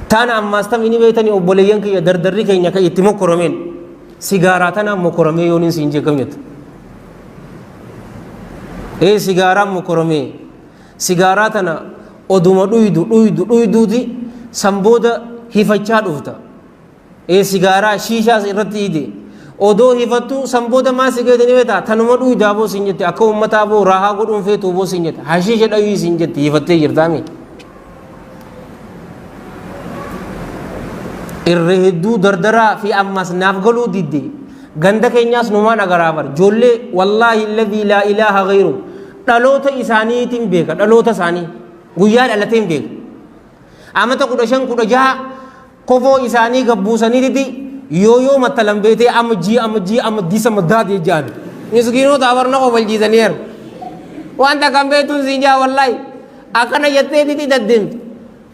Tana ammas tamini beetani obboleeyyan kiyya dardarri keenya kan itti mokkoromeen sigaaraa tana mokkoromee yooniin siin jeeqamnetu. Sigaaraa mokkoromee sigaaraa tana oduma dhuyduuti sanbooda hifachaa dhufta. Sigaaraa shiishaas irratti hidhe odoo hifattu sanbooda maa sigeetani beeta tanuma dhuydaa boo siin jette akka uummataa boo raahaa godhuun feetuu boo siin jette hashiisha dhayuu siin jette hifattee jirtaami. Irreedduu dardaraa fi ammas naaf galuu didde ganda keenyaas numaan agaraa bar joollee wallaahi alladhii laa ilaaha ghayru dhaloota isaaniitiin beeka dhaloota isaanii guyyaa dhalateen beeka amata 15 16 kofoo isaanii gabbuusanii didi yoo mattalan beetee amma diisa maddaatee jaan miskiinota abarna qofal jiisaniiru wanta kan beetuun siin jaa wallaahi akkana jettee didi daddeemti.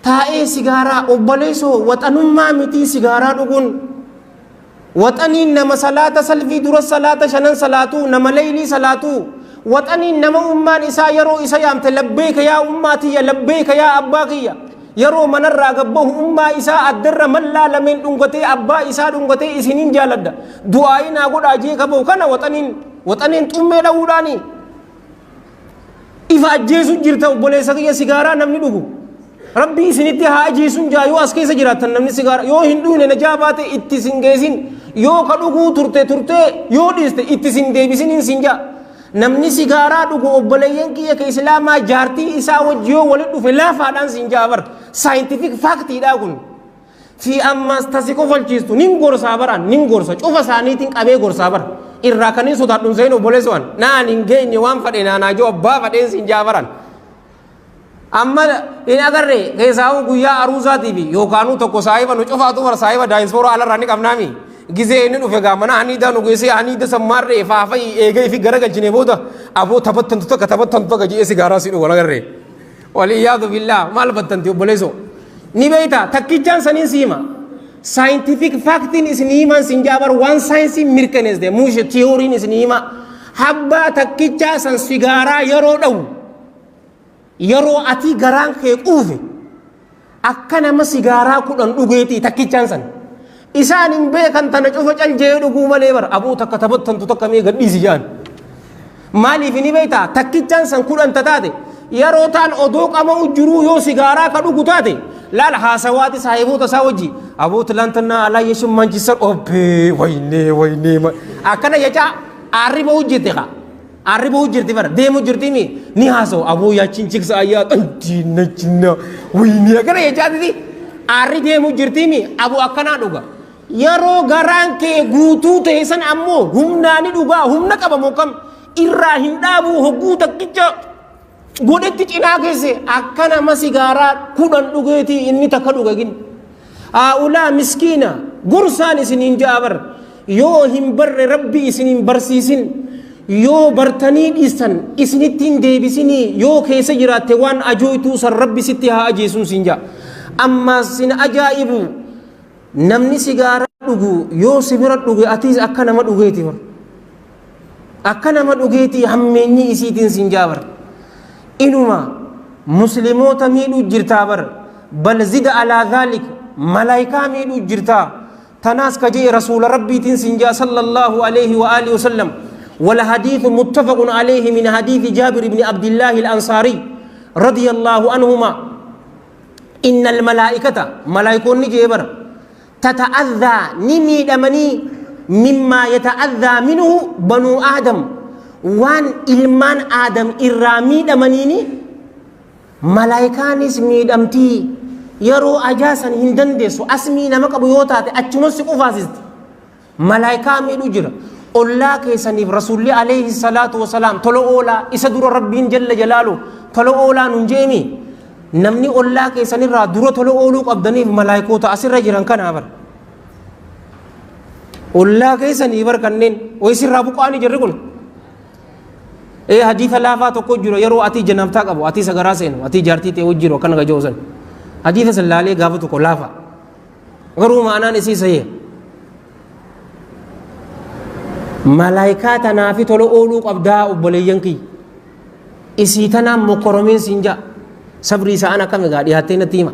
Taa'ee sigaaraa obboleessoo waxanummaa miti sigaaraa dhuguun waxaniin nama salaata salfii dura salaata shanan salaatu nama leeylii salaatu waxaniin nama ummaan isaa yeroo isa yaamte labbeeka yaa ummaatiyya labbeeka yaa abbaa kiyya yeroo manarraa gabbahu ummaa isaa addarra mallaa lameen dhungatee abbaa isaa dhungatee isiniin jaaladda du'aayinaa godhaa jee qabu kana waxaniin xummee dha'uudhaani ifa ajjeesu jirta obboleessa kiyya sigaaraa namni dhugu. Rabbi isinitti haa ajiisun jaa yoo as keessa jiraatan namni sigaara yoo hin dhuune najaa baate itti sin geessin yoo ka dhuguu turte yoo dhiiste itti sin deebisiniin sin jaa namni sigaaraa dhugu obboleeyyan kiyya ka islaamaa jaartii isaa wajji yoo walit dhufe laafaadhaan sin jaa bar saayintifik faaktiidhaa kun fi ammas tasi kofalchiistu nin gorsaa baran nin gorsa cufa isaaniitiin qabee gorsaa bar irraa kanin sodaadhun seen obboleessuwan naan hin geenye waan fadhe naanaa joo abbaa fadheen sin jaa baran. Amma in agarre keessaa guyyaa aruusaatiifi yookaanuu tokko saahiba nu cufaatu bara saahiba daayinsoora alarraa ni qabnaami gizee inni dhufe gaamana haniidaa nu geessee haniida sammaarree faafai eegee fi gara galchine booda aboo taphattantu tokko ji'ee sigaaraa si dhugu agarre waliyyaadu billaa maal battanti obboleessoo ni beeyta takkichaan saniin siima saayintifik faaktiin isin himaan sin jaabar waan saayinsiin mirkaneessite muushe tiyooriin isin hima habbaa takkichaa san sigaaraa yeroo dhawu yeroo ati garaan kee quufe akka nama sigaaraa 10 dhugeetii takkichaan san isaan hin beekan tana cufa caljee dhuguu malee bar aboo takka taphattantu takka mee gadhiisi jaan maaliif ni beeyta takkichaan san 10 taate yeroo taan odoo qabamu jiruu yoo sigaaraa ka dhugu taate laal haasawaati saahiboota isaa wajji aboo tilaantanaa alaa yeshin manchisan obbee waynee akkana jechaa arriba hojjette kaa arriba hojjirti bara deemu jirtimi ni haasoo aboo yaachiin chiksa ayyaa antiina wayni akkana jechaatiti arri deemu jirtimi aboo akkanaa dhuga yeroo garaan kee guutuu ta'e san ammoo humnaani dhugaa humna qabamu kam irraa hin dhaabuu hogguu takkicha godhetti cinaa keesse akka nama sigaaraa 10 dhugeetii inni takka dhugagin haa'ulaa miskiina gorsaan isiniin jaabar yoo hin barre rabbi isiniin barsiisin yoo bartanii dhiisan isinittiin deebisinii yoo keessa jiraatte waan ajooytuu san rabbi sitti haa ajeesuun siin jaa amma sin ajaa'ibu namni sigaaraa dhugu yoo sibira dhuge atiis akka nama dhugeeti bar akka nama dhugeeti hammeenyi isiitiin siin jaa bar inuma musliimoota miidhuu jirtaa bar bal zida alaa dhaalik malaayikaa miidhuu jirtaa tanaas ka jee rasuula rabbiitiin siin jaa sallallahu alayhi wa alihi wasallam والحديث متفق عليه من حديث جابر بن عبد الله الأنصاري رضي الله عنهما إن الملائكة ملائكة نجيبر تتأذى نمي دمني مما يتأذى منه بنو آدم وان إلمان آدم إرامي دمنيني ملائكة نسمي دمتي يرو أجاسا هندندس أسمي نمك بيوتات أتمسك أفاسست ملائكة ميدو جرى الله كيسني رسول عليه الصلاة والسلام تلو أولا إسدور ربين جل جلاله تلو أولا ننجيمي نمني الله كيسني را دور تلو أولو قبضني ملائكو تأسر جيران كان عبر الله كيسني بر كنين ويسر رابو قاني جرقل حديث الله فاتو جرو يرو أتي جنبتا قبو أتي سغراسين أتي جارتي تيوجيرو كان غجوزن حديث صلى الله عليه غافتو كلافا غرو معنا نسي سيه ملائكة تنافي تلو أولو قبدا أبوليانكي إسي تنام مكرمين سنجا sabri isa ana kami ga di hatte na tima